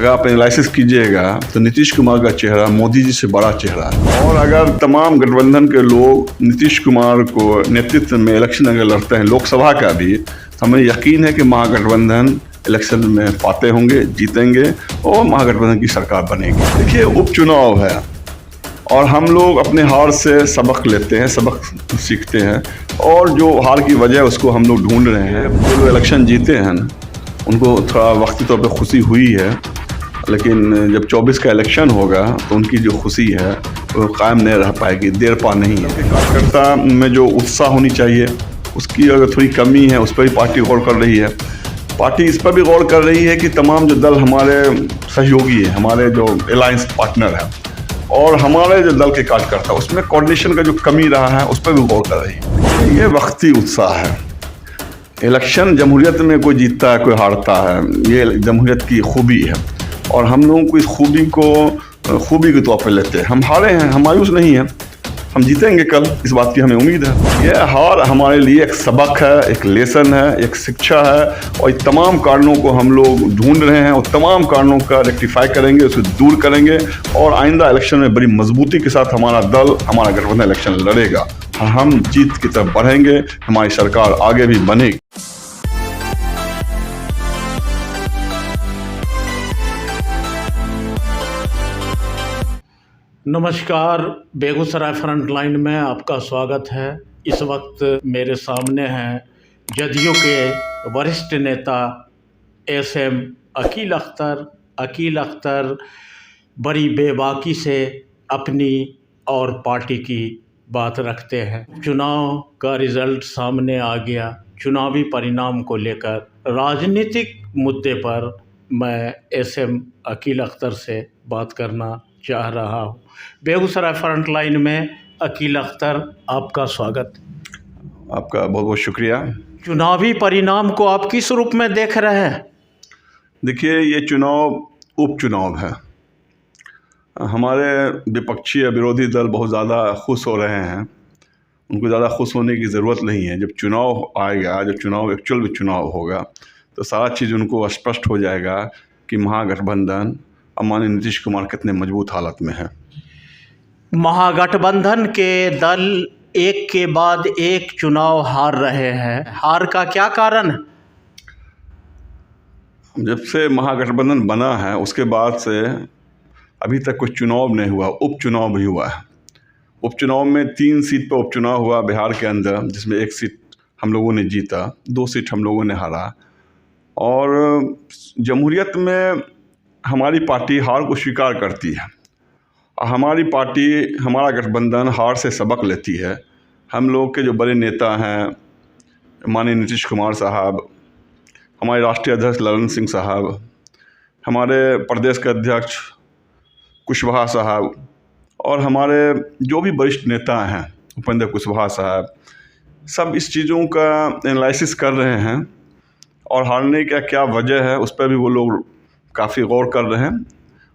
अगर आप एनालिसिस कीजिएगा तो नीतीश कुमार का चेहरा मोदी जी से बड़ा चेहरा है। और अगर तमाम गठबंधन के लोग नीतीश कुमार को नेतृत्व में इलेक्शन अगर लड़ते हैं लोकसभा का भी, तो हमें यकीन है कि महागठबंधन इलेक्शन में फाते होंगे, जीतेंगे और महागठबंधन की सरकार बनेगी। देखिए, उपचुनाव है और हम लोग अपने हार से सबक लेते हैं, सबक सीखते हैं और जो हार की वजह है उसको हम लोग ढूंढ रहे हैं। जो लोग इलेक्शन जीते हैं उनको थोड़ा वक्ती तौर पे खुशी हुई है, लेकिन जब 24 का इलेक्शन होगा तो उनकी जो खुशी है वो कायम नहीं रह पाएगी, देर पा नहीं है। कार्यकर्ता में जो उत्साह होनी चाहिए उसकी अगर थोड़ी कमी है, उस पर भी पार्टी गौर कर रही है। पार्टी इस पर भी गौर कर रही है कि तमाम जो दल हमारे सहयोगी हैं, हमारे जो अलायंस पार्टनर हैं और हमारे जो दल के कार्यकर्ता, उसमें कोऑर्डिनेशन का जो कमी रहा है उस पर भी गौर कर रही है। ये वक्ती उत्साह है। इलेक्शन जमहूरियत में कोई जीतता है, कोई हारता है, ये जमहूरियत की खूबी है और हम लोगों को इस खूबी को खूबी के तौर पर लेते हैं। हम हारे हैं, हम मायूस नहीं हैं, हम जीतेंगे कल, इस बात की हमें उम्मीद है। यह हार हमारे लिए एक सबक है, एक लेसन है, एक शिक्षा है और इन तमाम कारणों को हम लोग ढूंढ रहे हैं और तमाम कारणों का रेक्टिफाई करेंगे, उसे दूर करेंगे और आइंदा इलेक्शन में बड़ी मजबूती के साथ हमारा दल, हमारा गठबंधन इलेक्शन लड़ेगा। हम जीत की तरफ बढ़ेंगे, हमारी सरकार आगे भी बनेगी। नमस्कार, बेगूसराय फ्रंटलाइन में आपका स्वागत है। इस वक्त मेरे सामने हैं जदयू के वरिष्ठ नेता एसएम अकील अख्तर। अकील अख्तर बड़ी बेबाकी से अपनी और पार्टी की बात रखते हैं। चुनाव का रिज़ल्ट सामने आ गया। चुनावी परिणाम को लेकर राजनीतिक मुद्दे पर मैं एसएम अकील अख्तर से बात करना चाह रहा हूँ। बेगूसराय फ्रंटलाइन में अकील अख्तर, आपका स्वागत। आपका बहुत बहुत शुक्रिया। चुनावी परिणाम को आप किस रूप में देख रहे हैं? देखिए, ये चुनाव उपचुनाव है। हमारे विपक्षी विरोधी दल बहुत ज़्यादा खुश हो रहे हैं। उनको ज़्यादा खुश होने की ज़रूरत नहीं है। जब चुनाव आएगा, जब चुनाव एक्चुअल में चुनाव होगा तो सारा चीज़ उनको स्पष्ट हो जाएगा कि महागठबंधन और माननीय नीतीश कुमार कितने मजबूत हालत में है। महागठबंधन के दल एक के बाद एक चुनाव हार रहे हैं, हार का क्या कारण है? जब से महागठबंधन बना है उसके बाद से अभी तक कोई चुनाव नहीं हुआ, उपचुनाव भी हुआ है। उपचुनाव में 3 सीट पर उपचुनाव हुआ बिहार के अंदर, जिसमें 1 सीट हम लोगों ने जीता, 2 सीट हम लोगों ने हारा। और जमहूरियत में हमारी पार्टी हार को स्वीकार करती है। हमारी पार्टी, हमारा गठबंधन हार से सबक लेती है। हम लोग के जो बड़े नेता हैं माननीय नीतीश कुमार साहब, हमारे राष्ट्रीय अध्यक्ष ललन सिंह साहब, हमारे प्रदेश के अध्यक्ष कुशवाहा साहब और हमारे जो भी वरिष्ठ नेता हैं उपेंद्र कुशवाहा साहब, सब इस चीज़ों का एनालिसिस कर रहे हैं और हारने का क्या वजह है उस पर भी वो लोग काफ़ी गौर कर रहे हैं।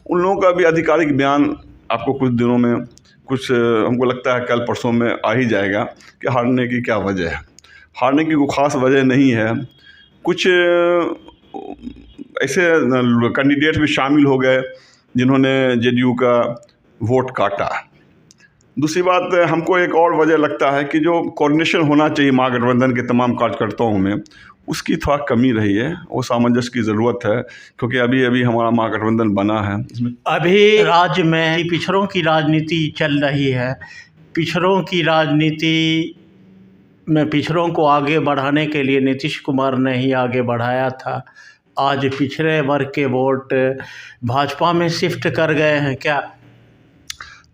उन लोगों का भी आधिकारिक बयान आपको कुछ दिनों में, कुछ हमको लगता है कल परसों में आ ही जाएगा कि हारने की क्या वजह है। हारने की कोई ख़ास वजह नहीं है। कुछ ऐसे कैंडिडेट भी शामिल हो गए जिन्होंने जेडीयू का वोट काटा। दूसरी बात, हमको एक और वजह लगता है कि जो कोऑर्डिनेशन होना चाहिए महागठबंधन के तमाम कार्यकर्ताओं में, उसकी थोड़ा कमी रही है। वो सामंजस्य की ज़रूरत है क्योंकि अभी अभी हमारा महागठबंधन बना है। इसमें अभी राज्य में पिछड़ों की राजनीति चल रही है। पिछड़ों की राजनीति में पिछड़ों को आगे बढ़ाने के लिए नीतीश कुमार ने ही आगे बढ़ाया था। आज पिछड़े वर्ग के वोट भाजपा में शिफ्ट कर गए हैं क्या?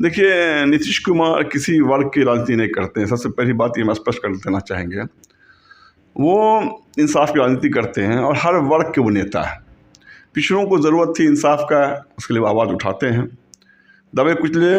देखिए, नीतीश कुमार किसी वर्ग की राजनीति नहीं करते हैं। सबसे पहली बात ये हम स्पष्ट कर देना चाहेंगे। वो इंसाफ की राजनीति करते हैं और हर वर्ग के वो नेता है। पिछड़ों को ज़रूरत थी इंसाफ का, उसके लिए आवाज़ उठाते हैं। दबे कुचले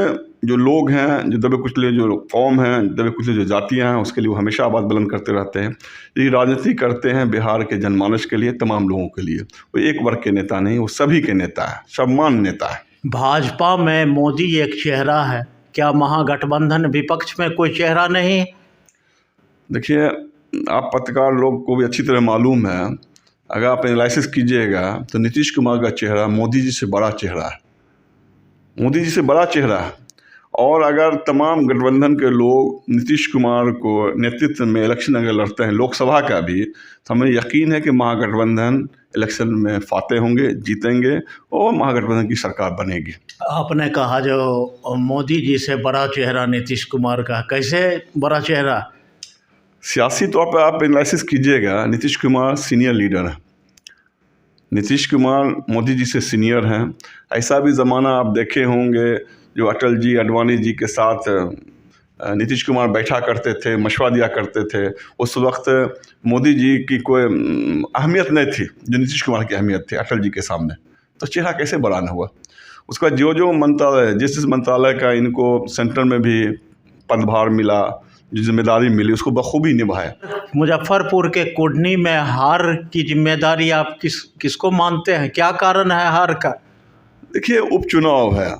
जो लोग हैं, जो दबे कुचले जो कौम हैं, दबे कुचले जो जातियां हैं, उसके लिए वो हमेशा आवाज़ बुलंद करते रहते हैं। ये राजनीति करते हैं बिहार के जनमानस के लिए, तमाम लोगों के लिए। वो एक वर्ग के नेता नहीं, वो सभी के नेता है, सम्मान नेता है। भाजपा में मोदी एक चेहरा है, क्या महागठबंधन विपक्ष में कोई चेहरा नहीं? देखिए, आप पत्रकार लोग को भी अच्छी तरह मालूम है अगर आप एनालिसिस कीजिएगा तो नीतीश कुमार का चेहरा मोदी जी से बड़ा चेहरा है, मोदी जी से बड़ा चेहरा है। और अगर तमाम गठबंधन के लोग नीतीश कुमार को नेतृत्व में इलेक्शन अगर लड़ते हैं लोकसभा का भी, तो हमें यकीन है कि महागठबंधन इलेक्शन में फाते होंगे, जीतेंगे और महागठबंधन की सरकार बनेगी। आपने कहा जो मोदी जी से बड़ा चेहरा नीतीश कुमार का, कैसे बड़ा चेहरा? सियासी तौर पर आप एनालिसिस कीजिएगा, नीतीश कुमार सीनियर लीडर हैं, नीतीश कुमार मोदी जी से सीनियर हैं। ऐसा भी ज़माना आप देखे होंगे जो अटल जी, अडवाणी जी के साथ नीतीश कुमार बैठा करते थे, मशवरा दिया करते थे। उस वक्त मोदी जी की कोई अहमियत नहीं थी जो नीतीश कुमार की अहमियत थी अटल जी के सामने, तो चेहरा कैसे बड़ा न हुआ। उसका जो मंत्रालय, जिस मंत्रालय का इनको सेंटर में भी पदभार मिला, जो जिम्मेदारी मिली, उसको बखूबी निभाया। मुजफ्फरपुर के कुडनी में हार की जिम्मेदारी आप किसको मानते हैं? क्या कारण है हार का? देखिए, उपचुनाव है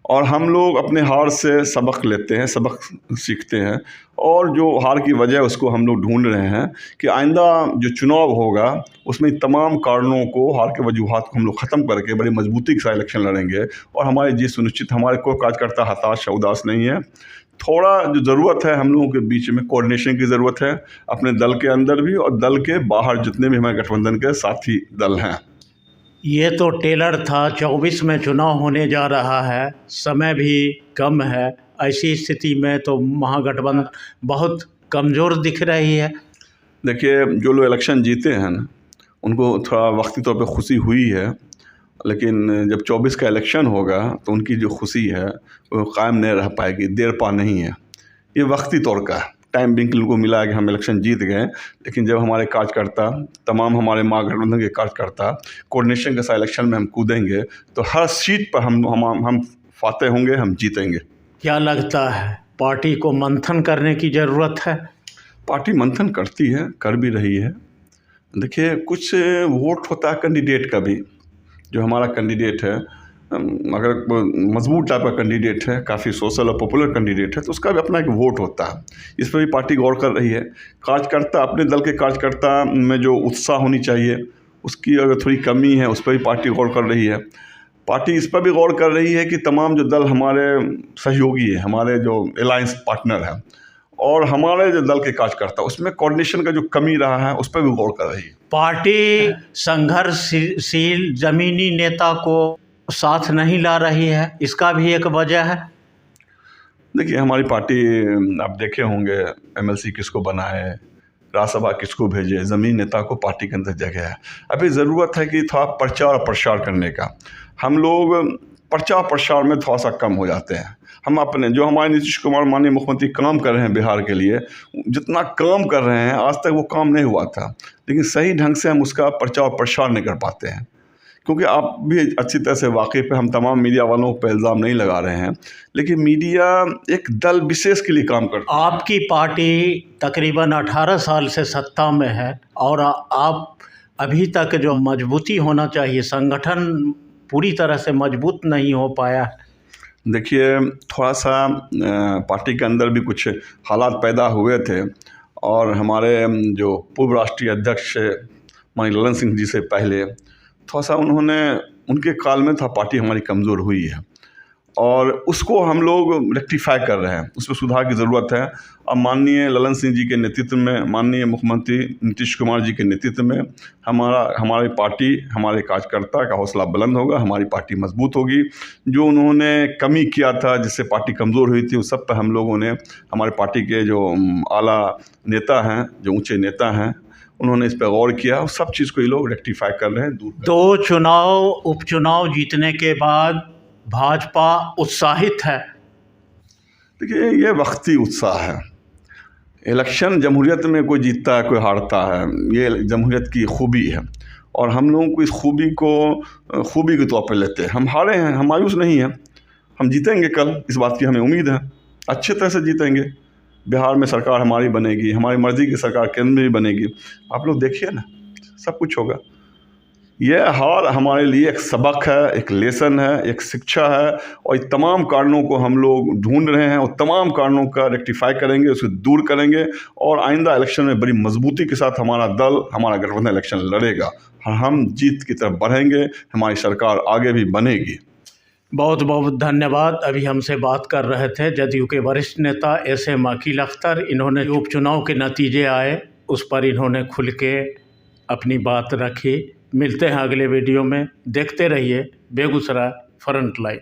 और हम लोग अपने हार से सबक लेते हैं, सबक सीखते हैं, और जो हार की वजह उसको हम लोग ढूंढ रहे हैं कि आइंदा जो चुनाव होगा उसमें तमाम कारणों को, हार के वजूहात को हम लोग ख़त्म करके बड़ी मजबूती के साथ इलेक्शन लड़ेंगे। और हमारी जीत सुनिश्चित, हमारे कोई कार्यकर्ता हताश या उदास नहीं है। थोड़ा जो ज़रूरत है हम लोगों के बीच में कोऑर्डिनेशन की ज़रूरत है, अपने दल के अंदर भी और दल के बाहर जितने भी हमारे गठबंधन के साथी दल हैं। ये तो टेलर था, 24 में चुनाव होने जा रहा है, समय भी कम है। ऐसी स्थिति में तो महागठबंधन बहुत कमज़ोर दिख रही है। देखिए, जो लोग इलेक्शन जीते हैं ना, उनको थोड़ा वक्ती तौर पे खुशी हुई है, लेकिन जब 24 का इलेक्शन होगा तो उनकी जो खुशी है वो कायम नहीं रह पाएगी, देर पा नहीं है। ये वक्ती तौर का टाइम बिंग को मिला है कि हम इलेक्शन जीत गए, लेकिन जब हमारे कार्यकर्ता, तमाम हमारे महागठबंधन के कार्यकर्ता कोऑर्डिनेशन के साथ इलेक्शन में हम कूदेंगे तो हर सीट पर हम फाते होंगे, हम जीतेंगे। क्या लगता है पार्टी को मंथन करने की ज़रूरत है? पार्टी मंथन करती है, कर भी रही है। देखिए, कुछ वोट होता है कैंडिडेट का भी। जो हमारा कैंडिडेट है, अगर मजबूत टाइप का कैंडिडेट है, काफ़ी सोशल और पॉपुलर कैंडिडेट है, तो उसका भी अपना एक वोट होता है। इस पर भी पार्टी गौर कर रही है। कार्यकर्ता, अपने दल के कार्यकर्ता में जो उत्साह होनी चाहिए उसकी अगर थोड़ी कमी है, उस पर भी पार्टी गौर कर रही है। पार्टी इस पर भी गौर कर रही है कि तमाम जो दल हमारे सहयोगी है, हमारे जो अलायंस पार्टनर हैं और हमारे जो दल के कार्यकर्ता, उसमें कोऑर्डिनेशन का जो कमी रहा है उस पर भी गौर कर रही है। पार्टी संघर्षशील जमीनी नेता को साथ नहीं ला रही है, इसका भी एक वजह है। देखिए, हमारी पार्टी, आप देखे होंगे एमएलसी किसको बनाए, राज्यसभा किसको भेजे, ज़मीनी नेता को पार्टी के अंदर जगह है। अभी ज़रूरत है कि थोड़ा प्रचार और प्रसार करने का। हम लोग प्रचार प्रसार में थोड़ा सा कम हो जाते हैं। हम अपने, जो हमारे नीतीश कुमार माननीय मुख्यमंत्री काम कर रहे हैं बिहार के लिए, जितना काम कर रहे हैं आज तक वो काम नहीं हुआ था, लेकिन सही ढंग से हम उसका प्रचार प्रसार नहीं कर पाते हैं। क्योंकि आप भी अच्छी तरह से वाकिफ़ है, हम तमाम मीडिया वालों पर इल्ज़ाम नहीं लगा रहे हैं, लेकिन मीडिया एक दल विशेष के लिए काम करती है। आपकी पार्टी तकरीबन 18 साल से सत्ता में है और आप अभी तक जो मजबूती होना चाहिए, संगठन पूरी तरह से मजबूत नहीं हो पाया। देखिए, थोड़ा सा पार्टी के अंदर भी कुछ हालात पैदा हुए थे और हमारे जो पूर्व राष्ट्रीय अध्यक्ष माननीय ललन सिंह जी से पहले थोड़ा सा उनके काल में था पार्टी हमारी कमज़ोर हुई है और उसको हम लोग रेक्टिफाई कर रहे हैं, उसमें सुधार की ज़रूरत है। अब माननीय ललन सिंह जी के नेतृत्व में, माननीय मुख्यमंत्री नीतीश कुमार जी के नेतृत्व में हमारी पार्टी, हमारे कार्यकर्ता का हौसला बुलंद होगा, हमारी पार्टी मजबूत होगी। जो उन्होंने कमी किया था, जिससे पार्टी कमज़ोर हुई थी, उस सब पर हम लोगों ने, हमारे पार्टी के जो आला नेता हैं, जो ऊँचे नेता हैं, उन्होंने इस पर गौर किया और सब चीज़ को ये लोग रेक्टिफाई कर रहे हैं, दूर कर। 2 उपचुनाव जीतने के बाद भाजपा उत्साहित है। देखिए, ये वक्ती उत्साह है। इलेक्शन जमहूरियत में कोई जीतता है, कोई हारता है, ये जमहूरियत की खूबी है और हम लोगों को इस खूबी के तौर पर लेते हैं। हम हारे हैं, हम मायूस नहीं हैं, हम जीतेंगे कल, इस बात की हमें उम्मीद है, अच्छे तरह से जीतेंगे। बिहार में सरकार हमारी बनेगी, हमारी मर्ज़ी की सरकार केंद्र में भी बनेगी। आप लोग देखिए ना, सब कुछ होगा। यह हार हमारे लिए एक सबक है, एक लेसन है, एक शिक्षा है, और ये तमाम कारणों को हम लोग ढूंढ रहे हैं और तमाम कारणों का रेक्टिफाई करेंगे, उसे दूर करेंगे, और आइंदा इलेक्शन में बड़ी मजबूती के साथ हमारा दल, हमारा गठबंधन इलेक्शन लड़ेगा। हम जीत की तरफ बढ़ेंगे, हमारी सरकार आगे भी बनेगी। बहुत बहुत धन्यवाद। अभी हमसे बात कर रहे थे जदयू के वरिष्ठ नेता एसएम अकील अख्तर। इन्होंने जो उपचुनाव के नतीजे आए उस पर इन्होंने खुल के अपनी बात रखी। मिलते हैं अगले वीडियो में, देखते रहिए बेगूसराय फ्रंटलाइन।